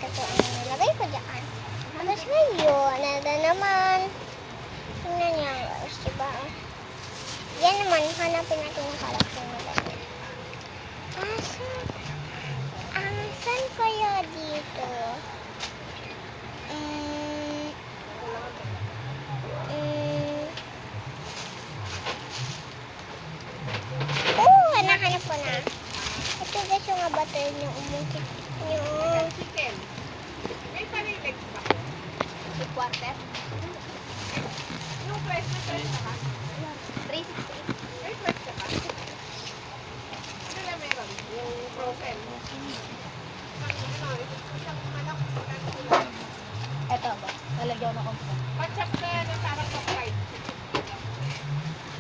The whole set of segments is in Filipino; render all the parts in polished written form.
ito ang nilagay ko dyan. Tapos ngayon, nada naman. Tingnan niya guys, diba? Yan naman, hanapin natin yung character na ganyan. Saan kaya dito? Nahanap ko na. Ito guys yung avatar niyo. Umungkit niyo. Chicken. May panilegs ba? 3/4. Yung price na price na ka? 360. May price na ka? Ano na meron? Yung frozen. Isang manok. Ito ba? Lalagyan na konti. Patchap na yan ang sarap ng fried.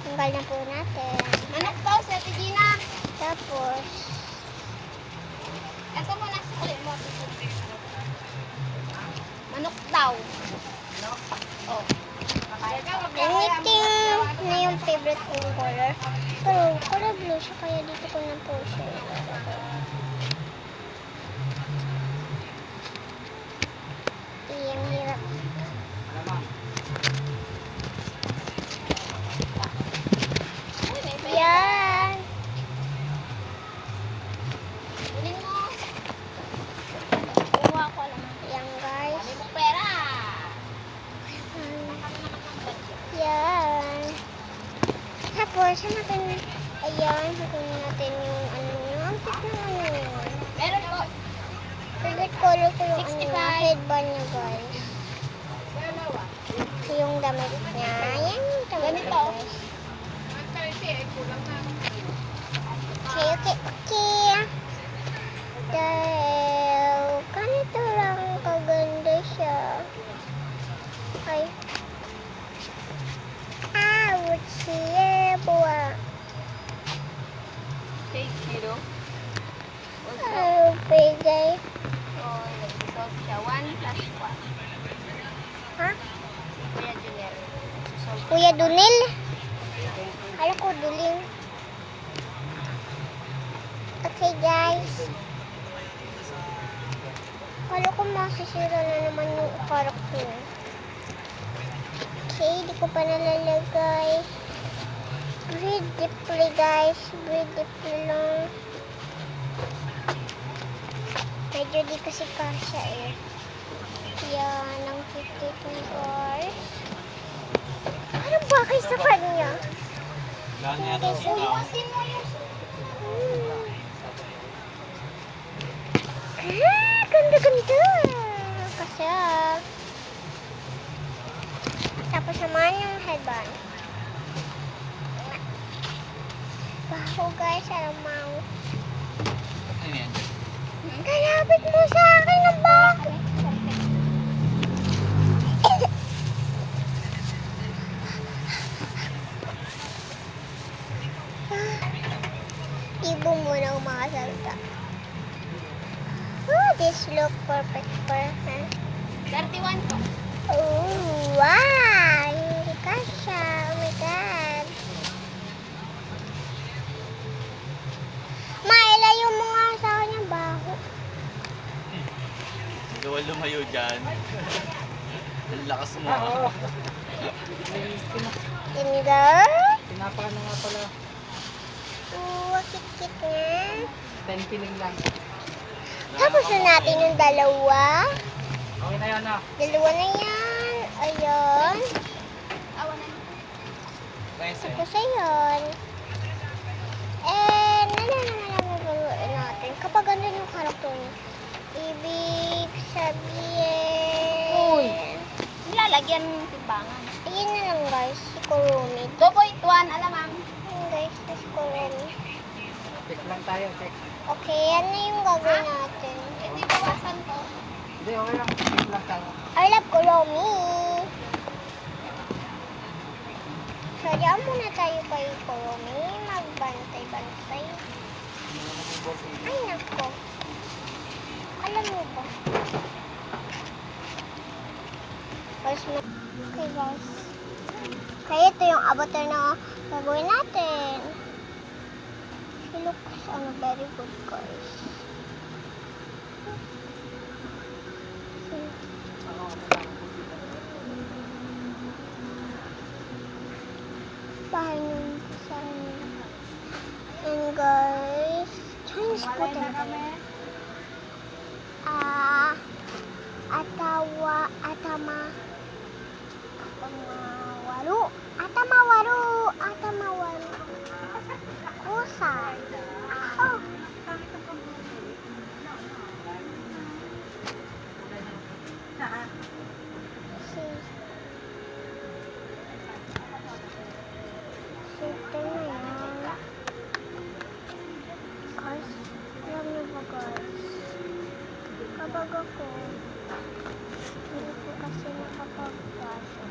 Tanggal na po natin. Manok daw, si Ate Gina. Tapos, Ito mo na sa kulit mo. Manok daw. Manok? Oo. anything na yung favorite kong color. Pero, color blue siya, kaya dito ko na po siya ilalagay. Ang hirap. Yan. Kunin mo. Gawa ko lang. Yan guys. Kunin mo pera. Yan. Tapos, hanapin, ayan, hanapin natin yung ano nyo. Ang cute na ano yun. Meron po. Favorite color ko yung 65. ano, headband niya guys. Dalawa. Yung damit niya. Yan yung damit Ganito. niya guys. 130 ay kulang na. Okay, okay, okay. Dahil ganito lang kaganda siya. Ay. Ouch, yeah, buwa. Take kilo. Oh, bigay. So, nag-dissolve siya. 1 plus 1. Ha? Kuya Junior. Dissolve. Kuya Dunil? Kala ko Duling. Okay, guys. Kala ko masisira na naman yung character. Okay, di ko pa nalalagay. Breathe deeply, guys. Breathe deeply lang. Medyo di kasi kasha eh. Yan, ang 52 hours. Ano ba kayo sa kanya? Lahat niya daw si Tao. Ganda-ganda. Kasi, tapos naman yung headband. Baho guys, alam mo. Ano yan? Kalapit mo sa akin ang baho. Ibo muna ang mga salita. Oh, this look perfect for her. 31 po. Oh, wow! Hindi kasha. Oh my God. Mailayo mo nga sa kanya baho. Gawal lumayo dyan. Ang lakas mo. Tinder? Pinapano nga pala, Kit-kit nga. 10 piling lang. Tapos na natin yung dalawa. Okay na yan na. Dalawa na yan. Ayun. Awa na. Tapos ayun. And, ano naman ang mabaluin natin? Kapag ganda yung karakter niya. Ibig sabihin... Uy. Nilalagyan ng timbangan. Ayun na lang guys, si Kurumi. 2.1, alam ma'am. Ayun guys, si Kurumi. Check lang tayo, check. Okay, yan na yung gagawin natin. Hindi bawasan ko. Hindi, okay lang. Check lang tayo. I love Kurumi. So, diyan muna tayo kay Kurumi. Magbantay-bantay. Ay, nako. Alam mo ba? Okay, guys. Kaya ito yung avatar na gagawin natin. She looks very good, guys. Bahay nung sa inyo. And guys, Chinese po talaga. Atamawaru. Kusa. Oh. Ito na yan. Guys, alam niyo ba guys? Kapag ako, hindi ko kasi nakapagpasok.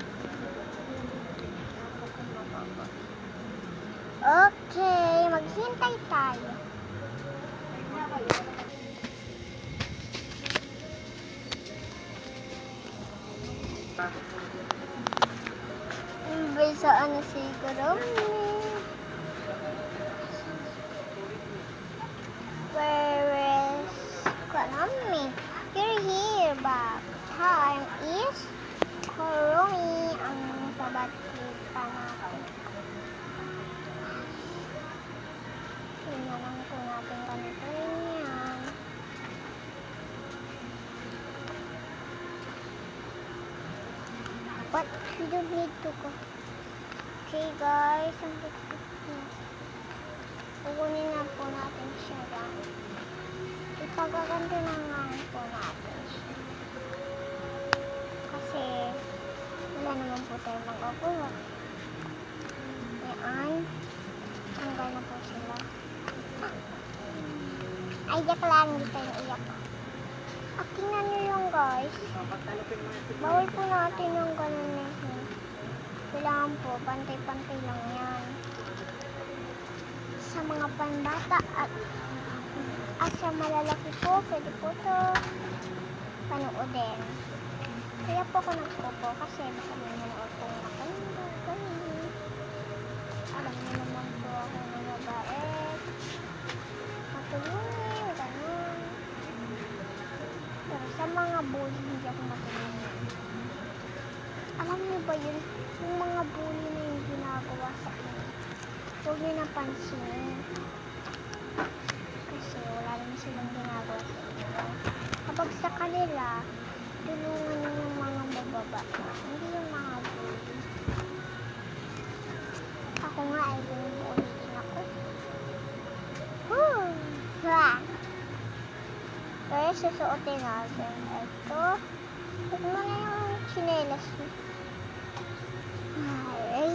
Okay, maghintay tayo. Bisaan na siguro. Where is Konami? You're here, but time is Kurumi ang pabatipa natin. Tingnan lang po natin ganito yan. But we don't need to go. Okay guys, ang bukit na. Kukunin na po natin siya guys. Ipagaganto na nga po natin siya. Kasi wala naman po tayo magagawa. Yan. Tanggal na po sila. Ay, iyak lang. Hindi tayo iyak. Tingnan nyo yung guys. Bawal po natin yung ganun na yun. Kailangan po, pantay-pantay lang yan. Sa mga panbata at sa malalaki po, pwede po ito panoodin. Kaya po ako nagpo kasi baka may manood po makanda. Alam niyo naman po ako na mabait. Matulungin, ganun. Pero sa mga bully, hindi ako matulungin. Alam niyo ba yun? Yung mga bully na yung ginagawa sa inyo, huwag niyo napansinin. Kasi wala naman silang ginagawa sa inyo. Kapag sa kanila, tulungan niyo yung mga mababa. Hindi yung mga bully. Ako nga ay bully din ako. Kaya susuotin natin. Ito. Huwag mo na yung chinelas mo. Ay.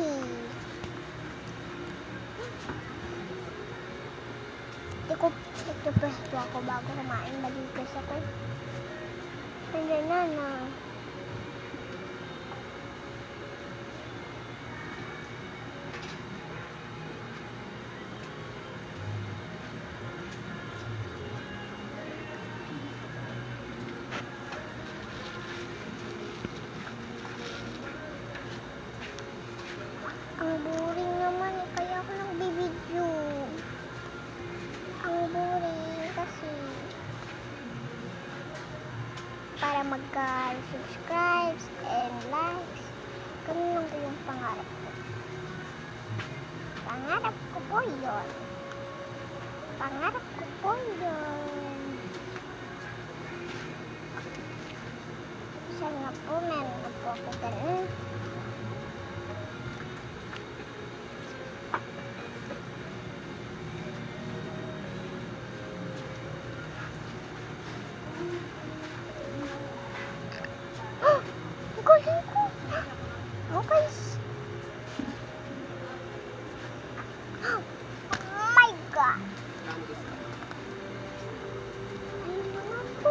Ito ako bago kumain. Maligtas ako. Hindi na. Ang boring naman eh, kaya ako nagbibideo. Ang boring kasi para magka-subscribes and likes. Ganun lang po yung pangarap ko. Pangarap ko po yun. Pangarap ko po yun. Sana po meron na po ako ganun. Oh guys. Oh my god. Ayun naman po.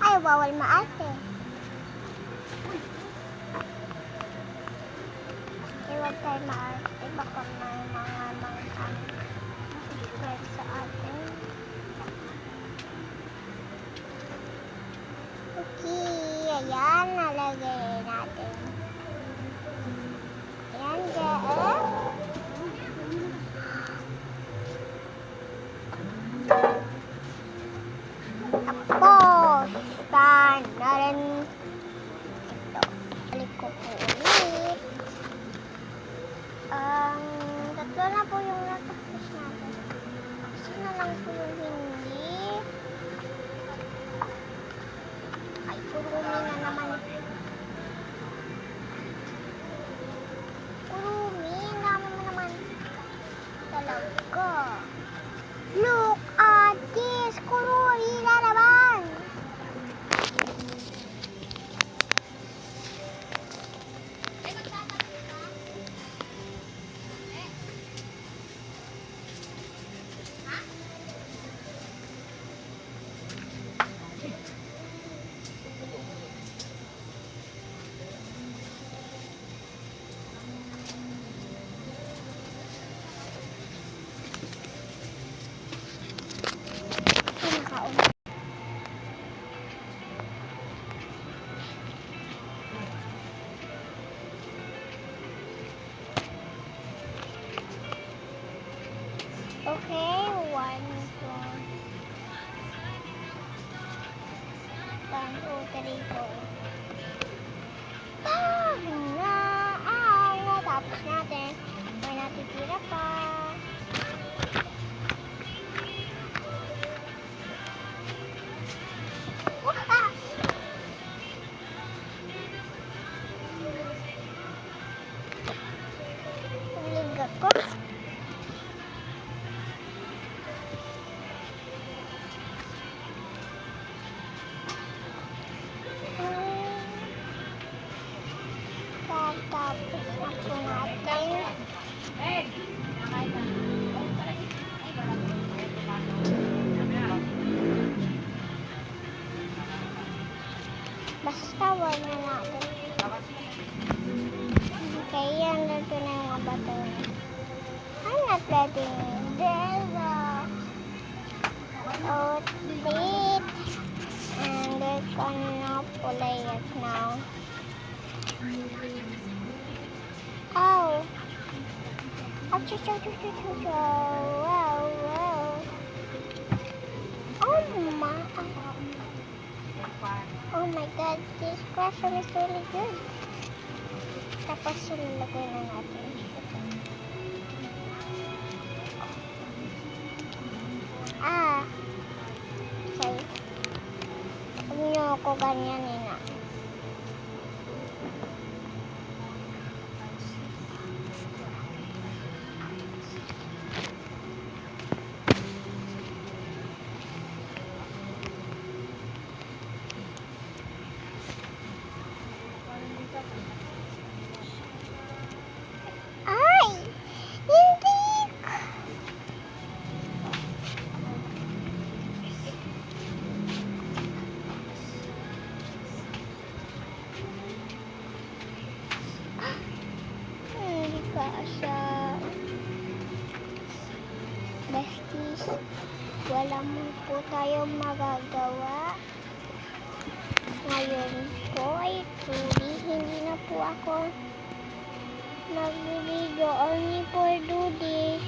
Ay, bawal maarte. Huwag tayo maarte. Baka may mga subscribe sa atin. Okay, ayan, nalagay natin. Ayan, guys. Ay, kurumi na naman. Kurumi naman. Talaga. Look at this. Kurumi na naman. Pinakauna. Okay, 1, 2, 3, 4. Na ang natapos natin. May natitira pa. Wah! Ulig ako. Tapos na po natin. Basta wag na natin. Okay, yan. Dito na yung mga bato. I'm not letting there's a oat bit. And we're gonna play it now. Oh. Wow, wow. Oh my god, this question is really good. Tapos ilagay na natin siya. Okay. Huwag niyo ako ganyanin na. Ay! Hindi! Hindi ka siya. Besties, wala mo po tayong magagawa. Ngayon po ay truly hindi na po ako nag-video only for do this.